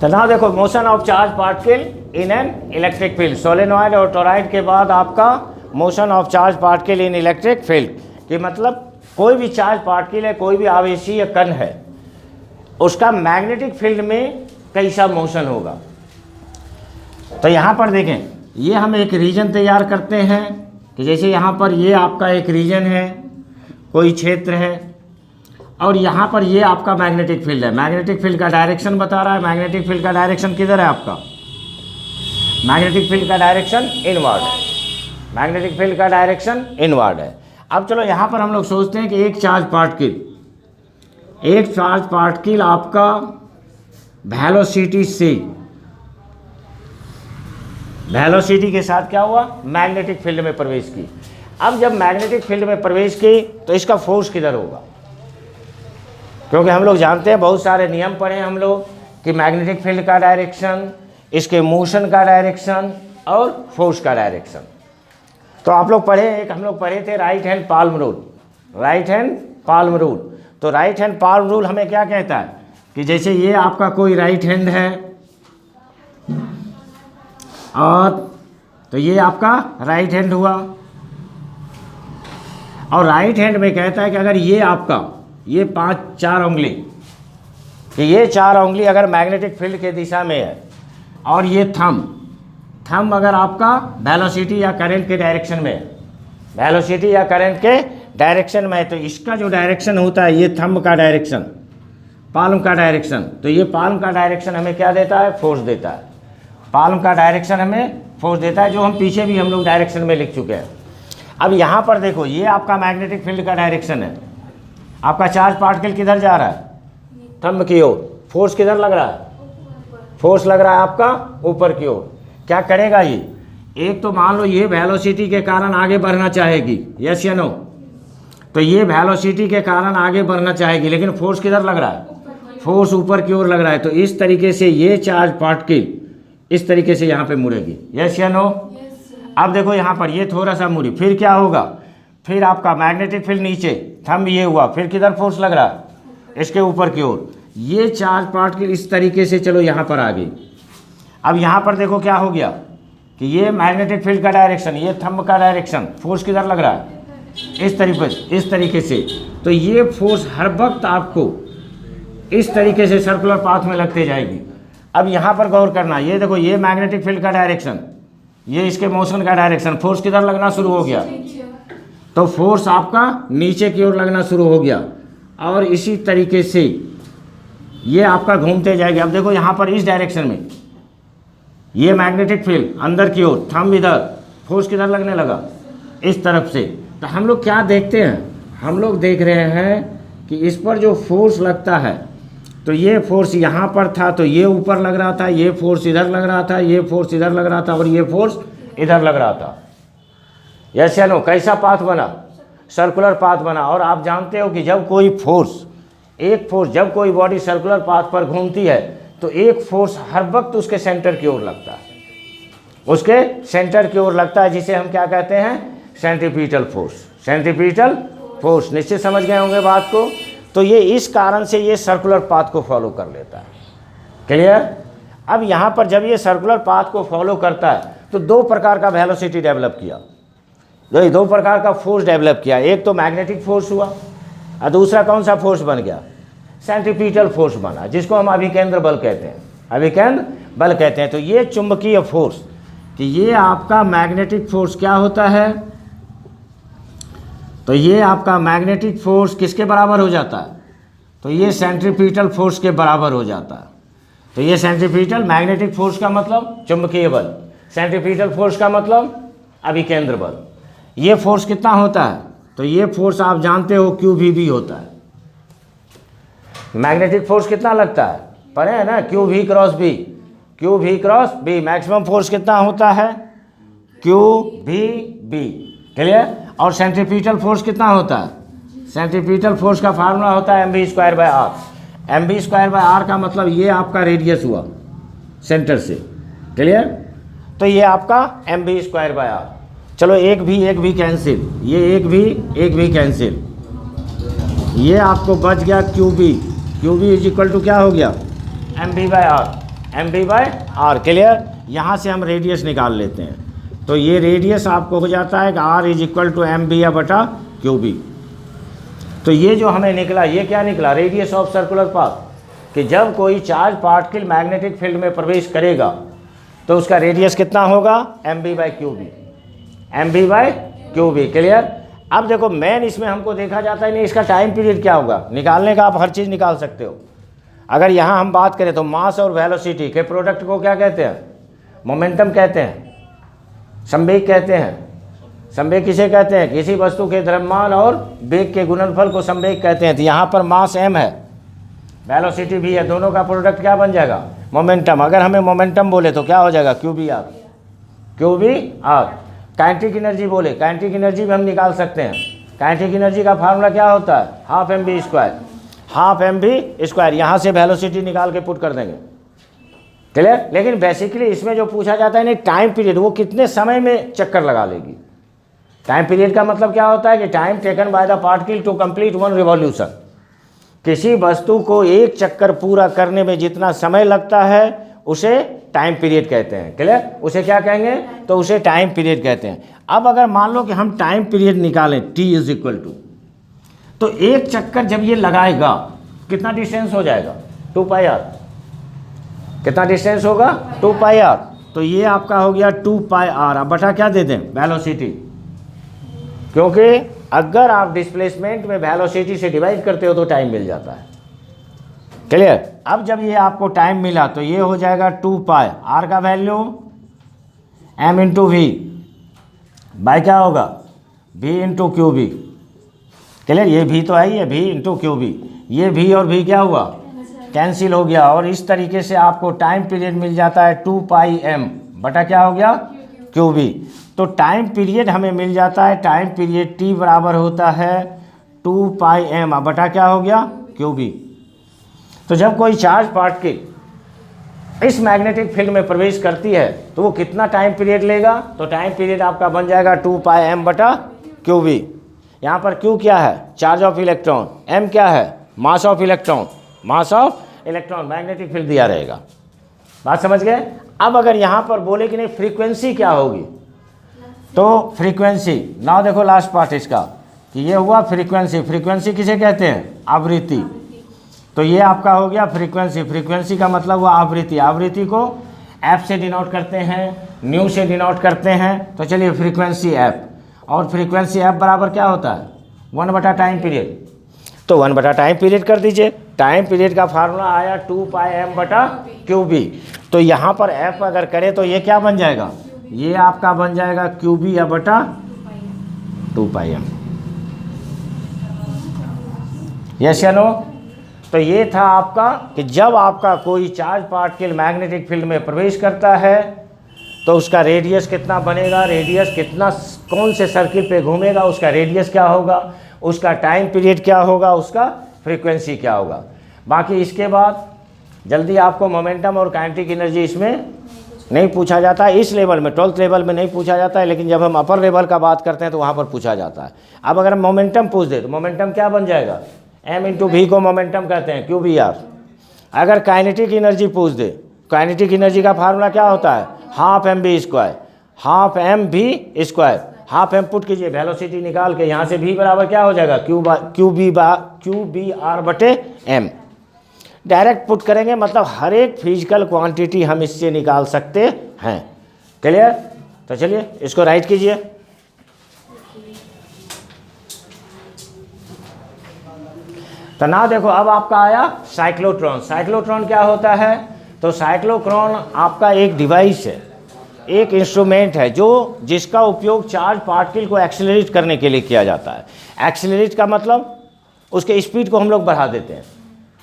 तो ना देखो, motion of charge particle in an electric field, solenoid और टोरॉइड के बाद आपका motion of charge particle in electric field कि मतलब कोई भी चार्ज पार्टिकल है, कोई भी आवेशीय कण है, उसका मैग्नेटिक फील्ड में कैसा मोशन होगा। तो यहाँ पर देखें, ये हम एक रीजन तैयार करते हैं कि जैसे यहाँ पर ये आपका एक रीजन है, कोई क्षेत्र है, और यहाँ पर ये आपका मैग्नेटिक फील्ड है। मैग्नेटिक फील्ड का डायरेक्शन बता रहा है। मैग्नेटिक फील्ड का डायरेक्शन किधर है आपका? मैग्नेटिक फील्ड का डायरेक्शन इनवर्ड है। मैग्नेटिक फील्ड का डायरेक्शन इनवर्ड है। अब चलो यहाँ पर हम लोग सोचते हैं कि एक चार्ज पार्टिकल आपका वेलोसिटी के साथ क्या हुआ? मैग्नेटिक फील्ड में प्रवेश की। अब जब मैग्नेटिक फील्ड में प्रवेश की तो इसका फोर्स किधर होगा? क्योंकि हम लोग जानते हैं, बहुत सारे नियम पढ़े हम लोग कि मैग्नेटिक फील्ड का डायरेक्शन, इसके मोशन का डायरेक्शन और फोर्स का डायरेक्शन। तो आप लोग पढ़े, एक हम लोग पढ़े थे right hand palm rule. Right hand palm rule, तो राइट हैंड पाल्म रूल हमें क्या कहता है कि जैसे ये आपका कोई राइट हैंड है और तो ये आपका राइट हैंड हुआ, और राइट हैंड में कहता है कि अगर ये आपका ये 4 उंगली कि ये 4 उंगली अगर मैग्नेटिक फील्ड के दिशा में है और ये थंब अगर आपका वेलोसिटी या करंट के डायरेक्शन में है, वेलोसिटी या करंट के डायरेक्शन में है, तो इसका जो डायरेक्शन होता है ये थंब का डायरेक्शन, पाल्म का डायरेक्शन, तो ये पाल्म का डायरेक्शन हमें क्या देता है? फोर्स देता है। पाल्म का डायरेक्शन हमें फोर्स देता है, जो हम पीछे भी हम लोग डायरेक्शन में लिख चुके हैं। अब यहाँ पर देखो, ये आपका मैग्नेटिक फील्ड का डायरेक्शन है। आपका चार्ज पार्टिकल किधर जा रहा है? थंब की ओर। फोर्स किधर लग रहा है? फोर्स लग रहा है आपका ऊपर की ओर। क्या करेगा ये? एक तो मान लो ये वेलोसिटी के कारण आगे बढ़ना चाहेगी, यस या नो? तो ये वेलोसिटी के कारण आगे बढ़ना चाहेगी, लेकिन फोर्स किधर लग रहा है? फोर्स ऊपर की ओर लग रहा है। तो इस तरीके से ये चार्ज पार्टिकल इस तरीके से यहाँ पे मुड़ेगी, यस या नो? अब देखो यहाँ पर ये थोड़ा सा मुड़ी, फिर क्या होगा? फिर आपका मैग्नेटिक फील्ड नीचे, थंब ये हुआ, फिर किधर फोर्स लग रहा है? इसके ऊपर की ओर। ये चार्ज पार्टिकल इस तरीके से चलो यहाँ पर आ गई। अब यहाँ पर देखो क्या हो गया कि ये मैग्नेटिक फील्ड का डायरेक्शन, ये थंब का डायरेक्शन, फोर्स किधर लग रहा है? इस तरीके से। तो ये फोर्स हर वक्त आपको इस तरीके से सर्कुलर पाथ में लगते जाएगी। अब यहाँ पर गौर करना, ये देखो, ये मैग्नेटिक फील्ड का डायरेक्शन, ये इसके मोशन का डायरेक्शन, फोर्स किधर लगना शुरू हो गया? तो फोर्स आपका नीचे की ओर लगना शुरू हो गया, और इसी तरीके से ये आपका घूमते जाएगा। अब देखो यहाँ पर इस डायरेक्शन में ये मैग्नेटिक फील्ड अंदर की ओर, थंब इधर, फोर्स किधर लगने लगा? इस तरफ से। तो हम लोग क्या देखते हैं? हम लोग देख रहे हैं कि इस पर जो फोर्स लगता है, तो ये फोर्स यहाँ पर था तो ये ऊपर लग रहा था, ये फोर्स इधर लग रहा था, ये फोर्स इधर लग रहा था, और ये फोर्स इधर लग रहा था, यस या नो? कैसा पाथ बना? सर्कुलर पाथ बना। और आप जानते हो कि जब कोई जब कोई बॉडी सर्कुलर पाथ पर घूमती है तो एक फोर्स हर वक्त उसके सेंटर की ओर लगता है, उसके सेंटर की ओर लगता है, जिसे हम क्या कहते हैं? Centripetal force. सेंट्रीपिटल फोर्स, निश्चित समझ गए होंगे बात को। तो ये इस कारण से ये सर्कुलर पाथ को फॉलो कर लेता है, क्लियर? अब यहाँ पर जब ये सर्कुलर पाथ को फॉलो करता है तो 2 प्रकार का वेलोसिटी डेवलप किया, 2 प्रकार का फोर्स डेवलप किया। एक तो मैग्नेटिक फोर्स हुआ, और दूसरा कौन सा फोर्स बन गया? सेंट्रीपिटल फोर्स बना, जिसको हम अभिकेंद्र बल कहते हैं। अभिकेंद्र बल कहते हैं। तो ये चुंबकीय फोर्स, कि ये आपका मैग्नेटिक फोर्स क्या होता है? तो ये आपका मैग्नेटिक फोर्स किसके बराबर हो जाता है? तो ये सेंट्रीपिटल फोर्स के बराबर हो जाता है। तो ये सेंट्रीपिटल, मैग्नेटिक फोर्स का मतलब चुंबकीय बल, सेंट्रीपिटल फोर्स का मतलब अभिकेंद्र बल। ये फोर्स कितना होता है? तो ये फोर्स आप जानते हो QV होता है। मैग्नेटिक फोर्स कितना लगता है? पढ़े है ना, QV cross B। QV cross B, maximum force कितना होता है? QVB, clear? और सेंट्रीपिटल फोर्स कितना होता है? सेंट्रीपिटल फोर्स का फार्मूला होता है mv²/r। mv²/r का मतलब ये आपका रेडियस हुआ सेंटर से, क्लियर? तो ये आपका mv²/r। चलो एक भी कैंसिल, ये एक भी कैंसिल, ये आपको बच गया QB। QB is equal to क्या हो गया? mv/r। M B by R. Clear? यहाँ से हम रेडियस निकाल लेते हैं, तो ये रेडियस आपको हो जाता है कि R is equal to M B या बटा क्यू बी। तो ये जो हमें निकला, ये क्या निकला? रेडियस ऑफ सर्कुलर पाथ, कि जब कोई चार्ज पार्टिकल मैग्नेटिक फील्ड में प्रवेश करेगा तो उसका रेडियस कितना होगा? M B by Q B, M B by Q B. Clear? अब देखो मेन इसमें हमको देखा जाता है नहीं, इसका टाइम पीरियड क्या होगा निकालने का। आप हर चीज़ निकाल सकते हो। अगर यहाँ हम बात करें तो मास और वेलोसिटी के प्रोडक्ट को क्या कहते हैं? मोमेंटम कहते हैं, संवेग कहते हैं। संवेग किसे कहते हैं? किसी वस्तु के द्रव्यमान और वेग के गुणनफल को संवेग कहते हैं। तो यहाँ पर मास m है, वेलोसिटी भी है, दोनों का प्रोडक्ट क्या बन जाएगा? मोमेंटम। अगर हमें मोमेंटम बोले तो क्या हो जाएगा? Q B R, Q B R. Kinetic energy बोले, काइनेटिक एनर्जी भी हम निकाल सकते हैं। काइनेटिक एनर्जी का फार्मूला क्या होता है? Half M B square, half M B square. यहाँ से वेलोसिटी निकाल के पुट कर देंगे। क्लियर? लेकिन बेसिकली इसमें जो पूछा जाता है नहीं, टाइम पीरियड, वो कितने समय में चक्कर लगा लेगी। टाइम पीरियड का मतलब क्या होता है कि time taken by the particle to complete one revolution. किसी वस्तु को एक चक्कर पूरा करने में जितना समय लगता है उसे टाइम पीरियड कहते हैं। क्लियर? उसे क्या कहेंगे? तो उसे टाइम पीरियड कहते हैं। अब अगर मान लो कि हम टाइम पीरियड निकालें t इज इक्वल टू, तो एक चक्कर जब ये लगाएगा कितना डिस्टेंस हो जाएगा? 2 पाई आर। कितना डिस्टेंस होगा? 2 पाई आर। तो ये आपका हो गया 2 पाई आर। अब बटा क्या दे दें? वेलोसिटी, क्योंकि अगर आप डिस्प्लेसमेंट में वेलोसिटी से डिवाइड करते हो तो टाइम मिल जाता है। क्लियर? अब जब ये आपको टाइम मिला तो ये हो जाएगा 2 पाई आर का value m into V by क्या होगा? v into Q B. Clear? ये v तो है ही है, v इंटू क्यू बी। ये v और v क्या हुआ? कैंसिल हो गया। और इस तरीके से आपको टाइम पीरियड मिल जाता है 2 पाई m बटा क्या हो गया? Q B. तो टाइम पीरियड हमें मिल जाता है, टाइम पीरियड t बराबर होता है 2 पाई m बटा क्या हो गया? Q B. तो जब कोई चार्ज पार्टिकल इस मैग्नेटिक फील्ड में प्रवेश करती है तो वो कितना टाइम पीरियड लेगा? तो टाइम पीरियड आपका बन जाएगा 2 पाई m बटा क्यू बी। यहाँ पर Q क्या है? Charge of electron. M क्या है? Mass of electron, mass of electron. Magnetic field दिया रहेगा। बात समझ गए? अब अगर यहाँ पर बोले कि नहीं फ्रीक्वेंसी क्या होगी, तो फ्रीक्वेंसी, नाउ देखो लास्ट पार्ट इसका कि ये हुआ फ्रीक्वेंसी। फ्रीक्वेंसी किसे कहते हैं? आवृत्ति। तो ये आपका हो गया फ्रीक्वेंसी। फ्रीक्वेंसी का मतलब हुआ आवृत्ति। आवृत्ति को f से डिनोट करते हैं, न्यू से डिनोट करते हैं। तो चलिए फ्रीक्वेंसी f, और फ्रीक्वेंसी f बराबर क्या होता है? 1 बटा टाइम पीरियड। तो 1 बटा टाइम पीरियड कर दीजिए। टाइम पीरियड का फार्मूला आया 2 पाई m बटा क्यू बी। तो यहाँ पर f अगर करें तो ये क्या बन जाएगा? ये आपका बन जाएगा क्यू बी या बटा 2 पाई m। यस या नो? तो ये था आपका कि जब आपका कोई चार्ज पार्टिकल मैग्नेटिक फील्ड में प्रवेश करता है तो उसका रेडियस कितना बनेगा, रेडियस कितना, कौन से सर्किल पे घूमेगा, उसका रेडियस क्या होगा, उसका टाइम पीरियड क्या होगा, उसका फ्रीक्वेंसी क्या होगा। बाकी इसके बाद जल्दी आपको मोमेंटम और काइनेटिक एनर्जी इसमें नहीं पूछा जाता है। इस लेवल में, 12th लेवल में नहीं पूछा जाता है, लेकिन जब हम अपर लेवल का बात करते हैं तो वहाँ पर पूछा जाता है। अब अगर हम मोमेंटम पूछ दे तो मोमेंटम क्या बन जाएगा? m इंटू वी को मोमेंटम कहते हैं, क्यू बी आर। अगर काइनेटिक एनर्जी पूछ दे, काइनेटिक एनर्जी का फार्मूला क्या होता है? Half M B square, half M B square. Half M put कीजिए, वेलोसिटी निकाल के यहाँ से v बराबर क्या हो जाएगा? क्यू बी आर बटे m। डायरेक्ट पुट करेंगे, मतलब हर एक फिजिकल क्वांटिटी हम इससे निकाल सकते हैं। क्लियर? तो चलिए इसको राइट कीजिए। तो ना देखो अब आपका आया साइक्लोट्रॉन। साइक्लोट्रॉन क्या होता है? तो साइक्लोट्रॉन आपका एक डिवाइस है, एक इंस्ट्रूमेंट है जो जिसका उपयोग चार्ज पार्टिकल को एक्सेलरेट करने के लिए किया जाता है। एक्सेलरेट का मतलब उसके स्पीड को हम लोग बढ़ा देते हैं,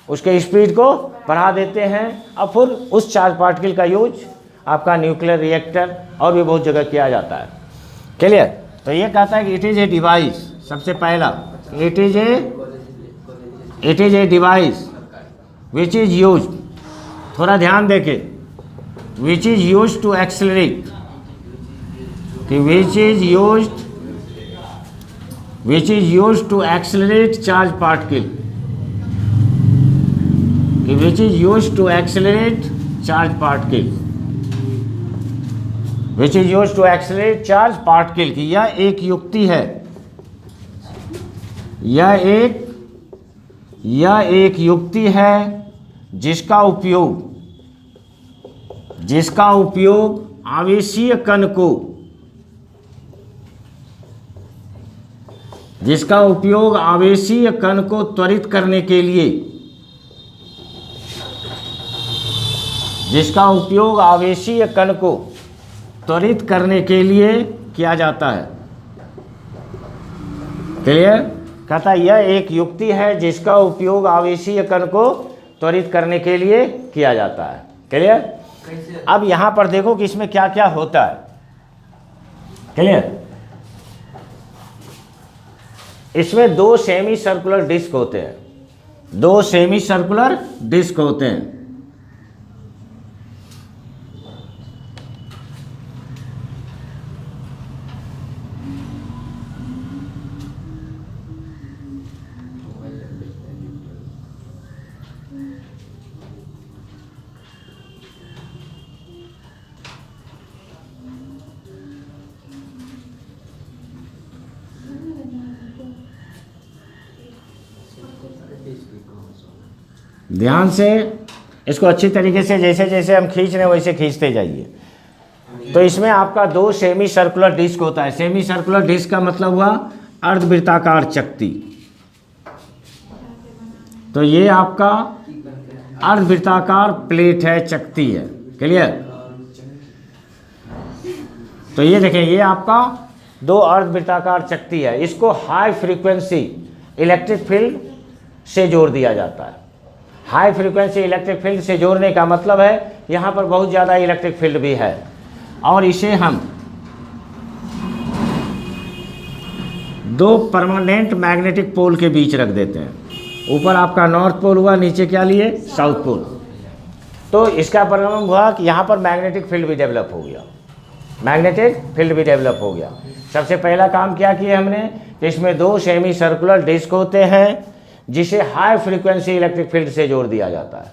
उसके स्पीड को बढ़ा देते हैं। और फिर उस चार्ज पार्टिकल का यूज आपका न्यूक्लियर रिएक्टर और भी बहुत जगह किया जाता है। क्लियर? तो ये कहता है कि इट इज़ ए डिवाइस। सबसे पहला it is a device which is use, थोड़ा ध्यान देके, which is use to accelerate, कि which is use to accelerate charge particle, कि which is use to accelerate charge particle which is used to accelerate charge particle की यह एक युक्ति है, यह एक युक्ति है जिसका उपयोग आवेशीय कण को त्वरित करने के लिए किया जाता है। क्लियर? कहता है यह एक युक्ति है जिसका उपयोग आवेशीय कण को त्वरित करने के लिए किया जाता है। क्लियर? अब यहां पर देखो कि इसमें क्या क्या होता है। क्लियर? इसमें दो सेमी सर्कुलर डिस्क होते हैं, ध्यान से इसको अच्छी तरीके से जैसे जैसे हम खींच रहे हैं वैसे खींचते जाइए। तो इसमें आपका दो सेमी सर्कुलर डिस्क होता है। सेमी सर्कुलर डिस्क का मतलब हुआ अर्धवृत्ताकार चकती। तो ये आपका अर्धवृत्ताकार प्लेट है, चकती है। क्लियर? तो ये देखें, ये आपका दो अर्धवृत्ताकार चकती है। इसको हाई फ्रीक्वेंसी इलेक्ट्रिक फील्ड से जोड़ दिया जाता है। हाई फ्रीक्वेंसी इलेक्ट्रिक फील्ड से जोड़ने का मतलब है यहाँ पर बहुत ज़्यादा इलेक्ट्रिक फील्ड भी है, और इसे हम दो परमानेंट मैग्नेटिक पोल के बीच रख देते हैं। ऊपर आपका नॉर्थ पोल हुआ, नीचे क्या लिए? South pole. तो इसका परिणाम हुआ कि यहाँ पर मैग्नेटिक फील्ड भी डेवलप हो गया। सबसे पहला काम क्या किया हमने, इसमें दो सेमी सर्कुलर डिस्क होते हैं जिसे हाई फ्रीक्वेंसी इलेक्ट्रिक फील्ड से जोड़ दिया जाता है।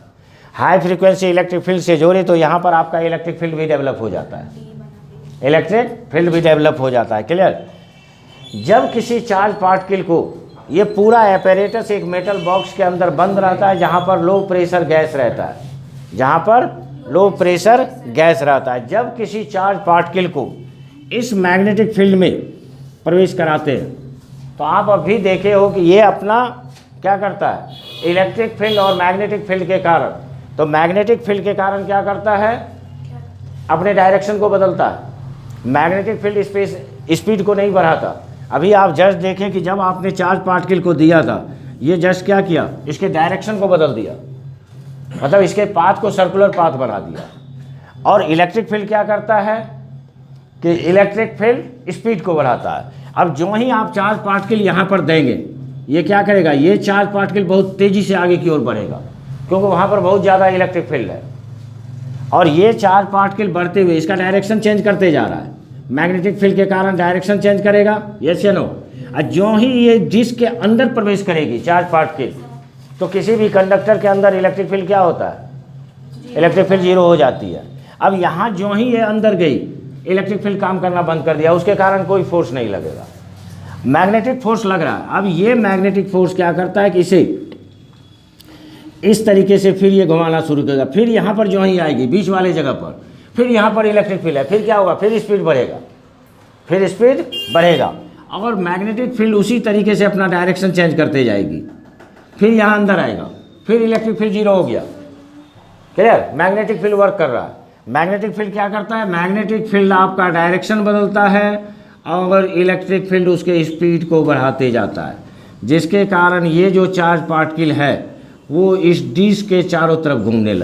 हाई फ्रीक्वेंसी इलेक्ट्रिक फील्ड से जोड़े तो यहाँ पर आपका इलेक्ट्रिक फील्ड भी डेवलप हो जाता है। क्लियर? जब किसी चार्ज पार्टिकल को, ये पूरा एपैरेटस एक मेटल बॉक्स के अंदर बंद रहता है जहाँ पर लो प्रेशर गैस रहता है, जब किसी चार्ज पार्टिकल को इस मैग्नेटिक फील्ड में प्रवेश कराते हैं तो आप अभी देखे हो कि ये अपना क्या करता है, इलेक्ट्रिक फील्ड और मैग्नेटिक फील्ड के कारण, तो मैग्नेटिक फील्ड के कारण क्या करता है, अपने डायरेक्शन को बदलता है। मैग्नेटिक फील्ड स्पीड को नहीं बढ़ाता। अभी आप जस्ट देखें कि जब आपने चार्ज पार्टिकल को दिया था, ये जस्ट क्या किया, इसके डायरेक्शन को बदल दिया, मतलब इसके पाथ को सर्कुलर पाथ बना दिया। और इलेक्ट्रिक फील्ड क्या करता है कि इलेक्ट्रिक फील्ड स्पीड को बढ़ाता है। अब जो ही आप चार्ज पार्टिकल यहाँ पर देंगे, ये क्या करेगा, ये चार्ज पार्टिकल बहुत तेज़ी से आगे की ओर बढ़ेगा क्योंकि वहाँ पर बहुत ज़्यादा इलेक्ट्रिक फील्ड है। और ये चार्ज पार्टिकल बढ़ते हुए इसका डायरेक्शन चेंज करते जा रहा है। मैग्नेटिक फील्ड के कारण डायरेक्शन चेंज करेगा, यस या नो। और जो ही ये डिस्क के अंदर प्रवेश करेगी चार्ज पार्टिकल, तो किसी भी कंडक्टर के अंदर इलेक्ट्रिक फील्ड क्या होता है, इलेक्ट्रिक फील्ड 0 हो जाती है। अब यहाँ जो ही ये अंदर गई, इलेक्ट्रिक फील्ड काम करना बंद कर दिया, उसके कारण कोई फोर्स नहीं लगेगा, मैग्नेटिक फोर्स लग रहा है। अब ये मैग्नेटिक फोर्स क्या करता है कि इसे इस तरीके से फिर ये घुमाना शुरू करेगा। फिर यहाँ पर जो ही आएगी बीच वाले जगह पर, फिर यहाँ पर इलेक्ट्रिक फील्ड है, फिर क्या होगा, फिर स्पीड बढ़ेगा, और मैग्नेटिक फील्ड उसी तरीके से अपना डायरेक्शन चेंज करते जाएगी। फिर यहाँ अंदर आएगा, फिर इलेक्ट्रिक फील्ड 0 हो गया। क्लियर? मैग्नेटिक फील्ड वर्क कर रहा है। मैग्नेटिक फील्ड क्या करता है, मैग्नेटिक फील्ड आपका डायरेक्शन बदलता है और इलेक्ट्रिक फील्ड उसके स्पीड को बढ़ाते जाता है, जिसके कारण ये जो चार्ज पार्टिकल है वो इस डिस्क के चारों तरफ घूमने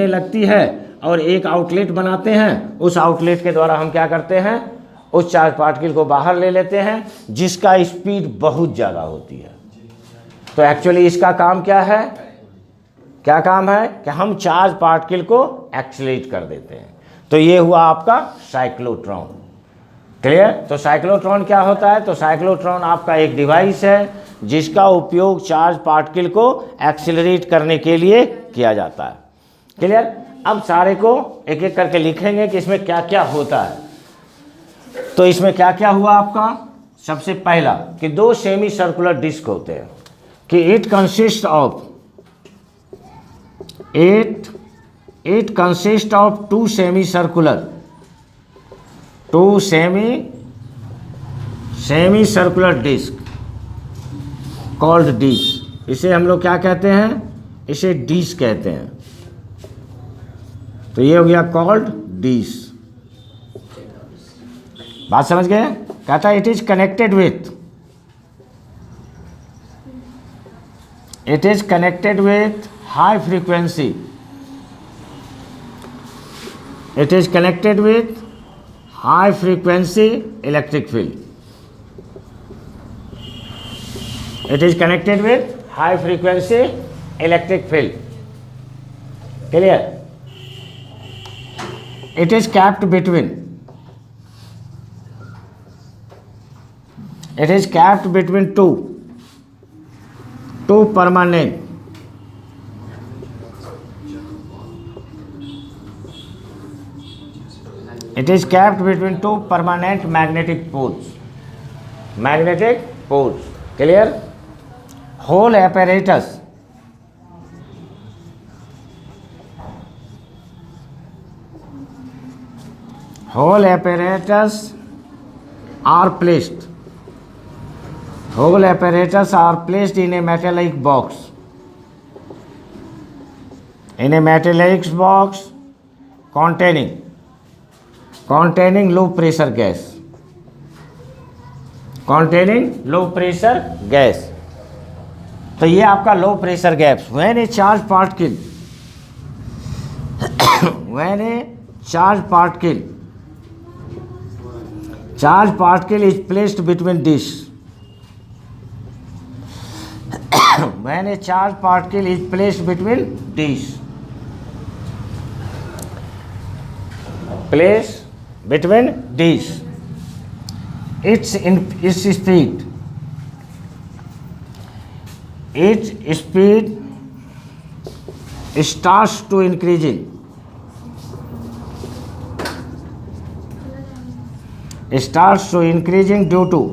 लगती है, और एक आउटलेट बनाते हैं। उस आउटलेट के द्वारा हम क्या करते हैं, उस चार्ज पार्टिकल को बाहर ले लेते हैं जिसका स्पीड बहुत ज़्यादा होती है। तो एक्चुअली इसका काम क्या है, कि हम चार्ज पार्टिकल को एक्सीलरेट कर देते हैं। तो ये हुआ आपका साइक्लोट्रॉन। क्लियर? तो साइक्लोट्रॉन क्या होता है, तो साइक्लोट्रॉन आपका एक डिवाइस है जिसका उपयोग चार्ज पार्टिकल को एक्सीलरेट करने के लिए किया जाता है। क्लियर? अब सारे को एक एक करके लिखेंगे कि इसमें क्या क्या होता है। तो इसमें क्या क्या हुआ आपका, सबसे पहला कि दो सेमी सर्कुलर डिस्क होते हैं, कि it consist of two semicircular disc called disc. इसे हम लोग क्या कहते हैं, इसे डिस्क कहते हैं। तो ये हो गया कॉल्ड डिस्क। बात समझ गए? कहता है it is connected with high frequency, it is connected with high frequency electric field, it is connected with high frequency electric field. Clear? It is capped between two permanent magnetic poles. Clear? Whole apparatus are placed in a metallic box containing low pressure gas. तो ये आपका low pressure gas. when a charged particle is placed between disks, when a charged particle is placed between disks, its speed starts to increasing due to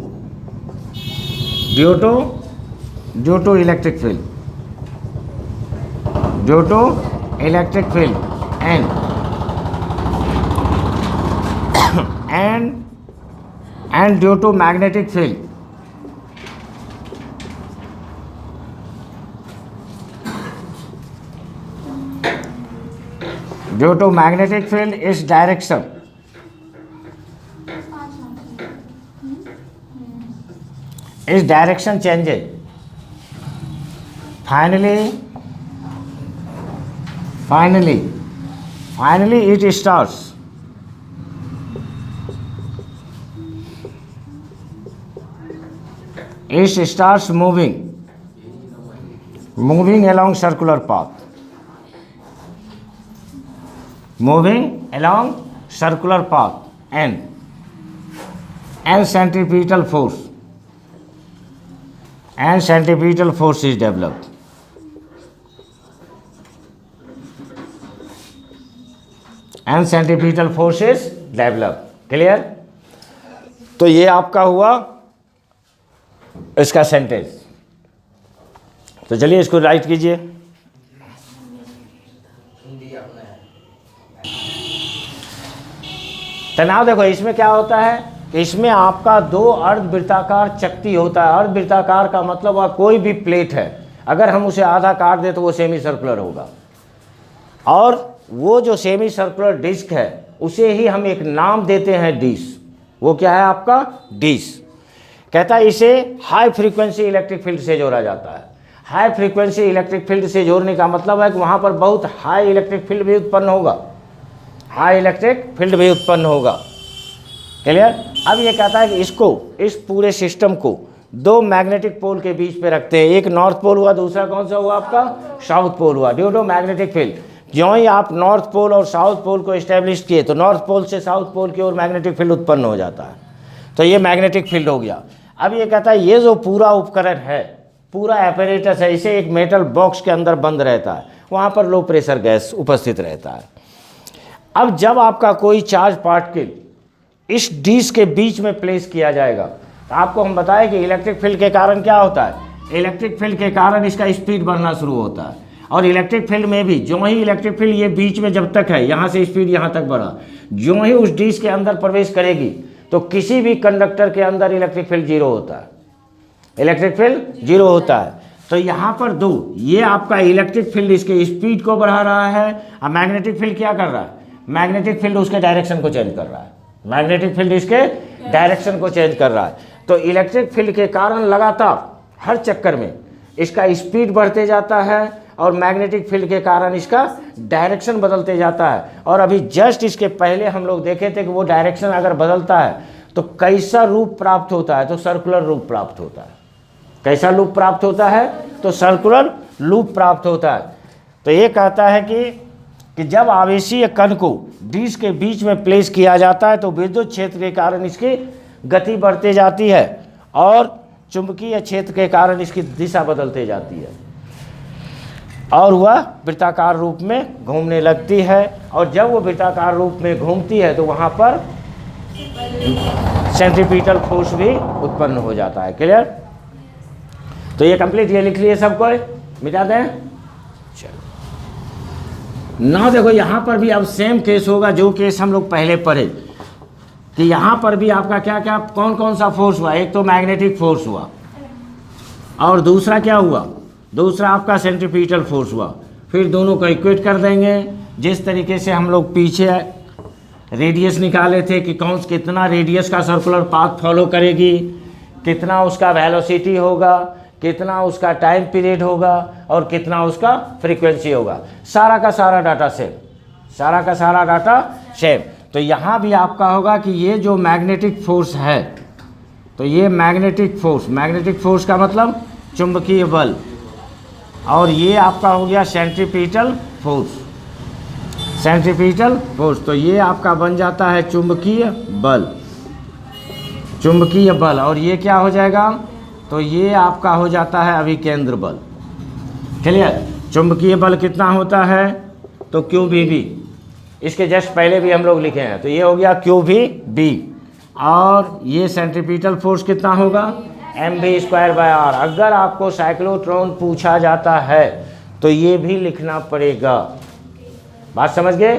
electric field, and due to magnetic field. Due to magnetic field, its direction changes. Finally it starts moving along circular path, and centripetal force is developed. Clear? तो ये आपका हुआ इसका sentence. तो चलिए इसको right कीजिए। तनाव देखो इसमें क्या होता है कि इसमें आपका दो अर्धवृत्ताकार चक्ति होता है। अर्धवृत्ताकार का मतलब वह कोई भी प्लेट है, अगर हम उसे आधा काट दें तो वो सेमी सर्कुलर होगा, और वो जो सेमी सर्कुलर डिस्क है उसे ही हम एक नाम देते हैं डिस्क। वो क्या है आपका? डिस्क। कहता है इसे हाई फ्रीक्वेंसी इलेक्ट्रिक फील्ड से जोड़ा जाता है। हाई फ्रीक्वेंसी इलेक्ट्रिक फील्ड से जोड़ने का मतलब है कि वहाँ पर बहुत हाई इलेक्ट्रिक फील्ड भी उत्पन्न होगा। क्लियर? अब ये कहता है कि इस पूरे सिस्टम को दो मैग्नेटिक पोल के बीच पे रखते हैं। एक नॉर्थ पोल हुआ, दूसरा कौन सा हुआ आपका? साउथ पोल हुआ। ड्यू टू मैग्नेटिक फील्ड, ज्यों ही आप नॉर्थ पोल और साउथ पोल को इस्टेब्लिश किए तो नॉर्थ पोल से साउथ पोल की ओर मैग्नेटिक फील्ड उत्पन्न हो जाता है। तो ये मैग्नेटिक फील्ड हो गया। अब ये कहता है ये जो पूरा उपकरण है पूरा एपरेटस ऐसे एक मेटल बॉक्स के अंदर बंद रहता है, वहाँ पर लो प्रेशर गैस उपस्थित रहता है। अब जब आपका कोई चार्ज पार्टिकल इस डिस्क के बीच में प्लेस किया जाएगा, तो आपको हम बताएं कि इलेक्ट्रिक फील्ड के कारण क्या होता है, इलेक्ट्रिक फील्ड के कारण इसका स्पीड बढ़ना शुरू होता है। और इलेक्ट्रिक फील्ड में भी जो ही इलेक्ट्रिक फील्ड ये बीच में जब तक है, यहाँ से स्पीड यहाँ तक बढ़ा, जो ही उस डिस्क के अंदर प्रवेश करेगी तो किसी भी कंडक्टर के अंदर इलेक्ट्रिक फील्ड जीरो होता है, इलेक्ट्रिक फील्ड जीरो होता है। तो यहाँ पर दो, ये आपका इलेक्ट्रिक फील्ड इसके स्पीड को बढ़ा रहा है, और मैग्नेटिक फील्ड क्या कर रहा है, मैग्नेटिक फील्ड उसके डायरेक्शन को चेंज कर रहा है, मैग्नेटिक फील्ड इसके डायरेक्शन को चेंज कर रहा है। तो इलेक्ट्रिक फील्ड के कारण लगातार हर चक्कर में इसका स्पीड बढ़ते जाता है, और मैग्नेटिक फील्ड के कारण इसका डायरेक्शन बदलते जाता है। और अभी जस्ट इसके पहले हम लोग देखे थे कि वो डायरेक्शन अगर बदलता है तो कैसा रूप प्राप्त होता है, तो सर्कुलर रूप प्राप्त होता है। कैसा रूप प्राप्त होता है, तो सर्कुलर रूप प्राप्त होता है। तो ये कहता है कि जब आवेशीय कण को डिस्क के बीच में प्लेस किया जाता है तो विद्युत क्षेत्र के कारण इसकी गति बढ़ती जाती है, और चुंबकीय क्षेत्र के कारण इसकी दिशा बदलती जाती है, और वह वृत्ताकार रूप में घूमने लगती है। और जब वो वृत्ताकार रूप में घूमती है तो वहाँ पर सेंट्रीपिटल फोर्स भी उत्पन्न हो जाता है। क्लियर? तो ये कंप्लीट, ये लिख लिए सबको, मिटा दें। चलो ना, देखो यहाँ पर भी अब सेम केस होगा जो केस हम लोग पहले पढ़े, कि यहाँ पर भी आपका क्या क्या कौन कौन सा फोर्स हुआ। एक तो मैग्नेटिक फोर्स हुआ, और दूसरा क्या हुआ, दूसरा आपका सेंट्रीपिटल फोर्स हुआ। फिर दोनों को इक्वेट कर देंगे, जिस तरीके से हम लोग पीछे रेडियस निकाले थे कि कौन कितना रेडियस का सर्कुलर पाथ फॉलो करेगी, कितना उसका वेलोसिटी होगा, कितना उसका टाइम पीरियड होगा, और कितना उसका फ्रीक्वेंसी होगा। सारा का सारा डाटा सेम, सारा का सारा डाटा सेम। तो यहाँ भी आपका होगा कि ये जो मैग्नेटिक फोर्स है, तो ये मैग्नेटिक फोर्स का मतलब चुंबकीय बल, और ये आपका हो गया सेंट्रीपिटल फोर्स, सेंट्रीपिटल फोर्स। तो ये आपका बन जाता है चुंबकीय बल, चुंबकीय बल। और ये क्या हो जाएगा, तो ये आपका हो जाता है अभिकेंद्र बल। क्लियर? चुंबकीय बल कितना होता है, तो QVB, इसके जस्ट पहले भी हम लोग लिखे हैं, तो ये हो गया QVB। और ये सेंट्रीपिटल फोर्स कितना होगा, mv²/r। अगर आपको साइक्लोट्रॉन पूछा जाता है तो ये भी लिखना पड़ेगा। बात समझ गए?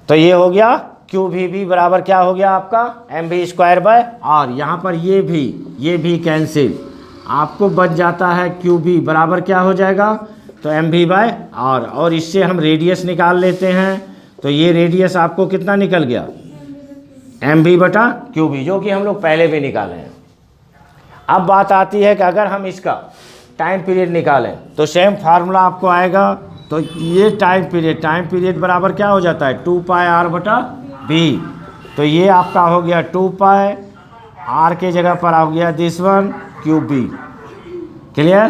तो ये हो गया QVB बराबर क्या हो गया आपका, mv²/r। यहाँ पर ये भी कैंसिल, आपको बच जाता है QB बराबर क्या हो जाएगा, तो mv/r। और इससे हम रेडियस निकाल लेते हैं, तो ये रेडियस आपको कितना निकल गया, mv/QB, जो कि हम लोग पहले भी निकाले हैं। अब बात आती है कि अगर हम इसका टाइम पीरियड निकालें तो सेम फार्मूला आपको आएगा। तो ये टाइम पीरियड बराबर क्या हो जाता है, 2πr/b। तो ये आपका हो गया 2π, r के जगह पर आ गया दिस वन QB। क्लियर?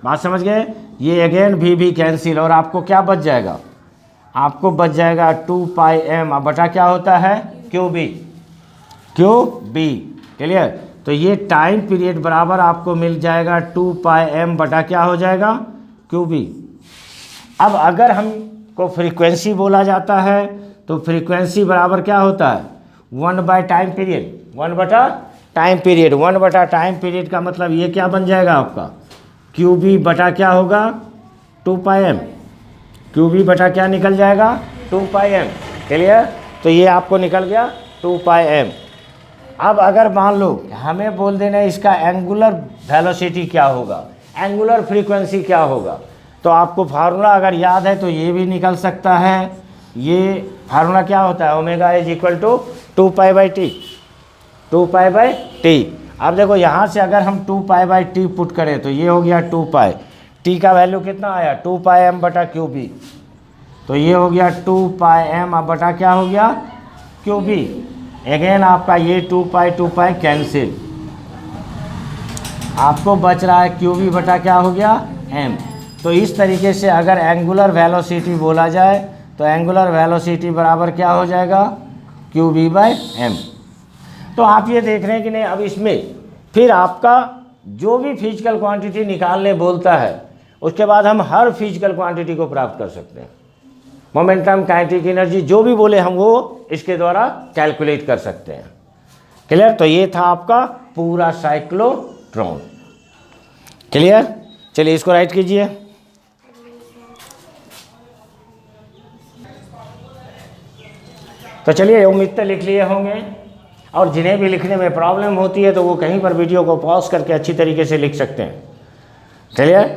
बात समझ गए? ये अगेन भी कैंसिल, और आपको क्या बच जाएगा, आपको बच जाएगा 2πm। अब बटा क्या होता है, QB। क्लियर? तो ये टाइम पीरियड बराबर आपको मिल जाएगा 2πm बटा क्या हो जाएगा, QB। अब अगर हमको फ्रीक्वेंसी बोला जाता है तो फ्रीक्वेंसी बराबर क्या होता है, 1/टाइम पीरियड, 1/टाइम पीरियड। 1/टाइम पीरियड का मतलब ये क्या बन जाएगा आपका, QB बटा क्या होगा, 2πm। QB बटा क्या निकल जाएगा, 2πm। क्लियर? तो ये आपको निकल गया 2πm। अब अगर मान लो हमें बोल देना इसका एंगुलर वेलोसिटी क्या होगा, एंगुलर फ्रीक्वेंसी क्या होगा, तो आपको फार्मूला अगर याद है तो ये भी निकल सकता है। ये फार्मूला क्या होता है, omega is equal to 2π/t, 2π/t। अब देखो यहाँ से अगर हम 2π/t पुट करें तो ये हो गया 2π, t का वैल्यू कितना आया, 2πm/QB। तो ये हो गया 2πm अब बटा क्या हो गया, QB। अगेन आपका ये 2π कैंसिल, आपको बच रहा है QB बटा क्या हो गया, m। तो इस तरीके से अगर एंगुलर वेलोसिटी बोला जाए तो एंगुलर वेलोसिटी बराबर क्या हो जाएगा, QB/m। तो आप ये देख रहे हैं कि नहीं। अब इसमें फिर आपका जो भी फिजिकल क्वांटिटी निकालने बोलता है उसके बाद हम हर फिजिकल क्वांटिटी को प्राप्त कर सकते हैं। मोमेंटम, काइनेटिक एनर्जी जो भी बोले हम वो इसके द्वारा कैलकुलेट कर सकते हैं। क्लियर? तो ये था आपका पूरा साइक्लोट्रॉन। क्लियर? चलिए इसको राइट कीजिए। तो चलिए उम्मीद तो लिख लिए होंगे, और जिन्हें भी लिखने में प्रॉब्लम होती है तो वो कहीं पर वीडियो को पॉज करके अच्छी तरीके से लिख सकते हैं। क्लियर?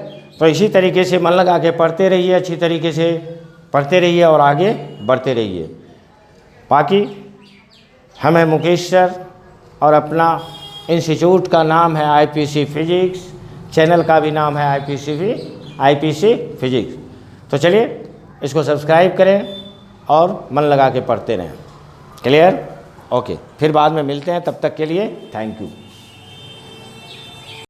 तो इसी तरीके से मन लगा के पढ़ते रहिए, अच्छी तरीके से पढ़ते रहिए और आगे बढ़ते रहिए। बाकी हम हैं मुकेश सर और अपना इंस्टीट्यूट का नाम है आईपीसी फिजिक्स, चैनल का भी नाम है आईपीसी फिजिक्स। तो चलिए इसको सब्सक्राइब करें और मन लगा के पढ़ते रहें। क्लियर? ओके, फिर बाद में मिलते हैं, तब तक के लिए थैंक यू।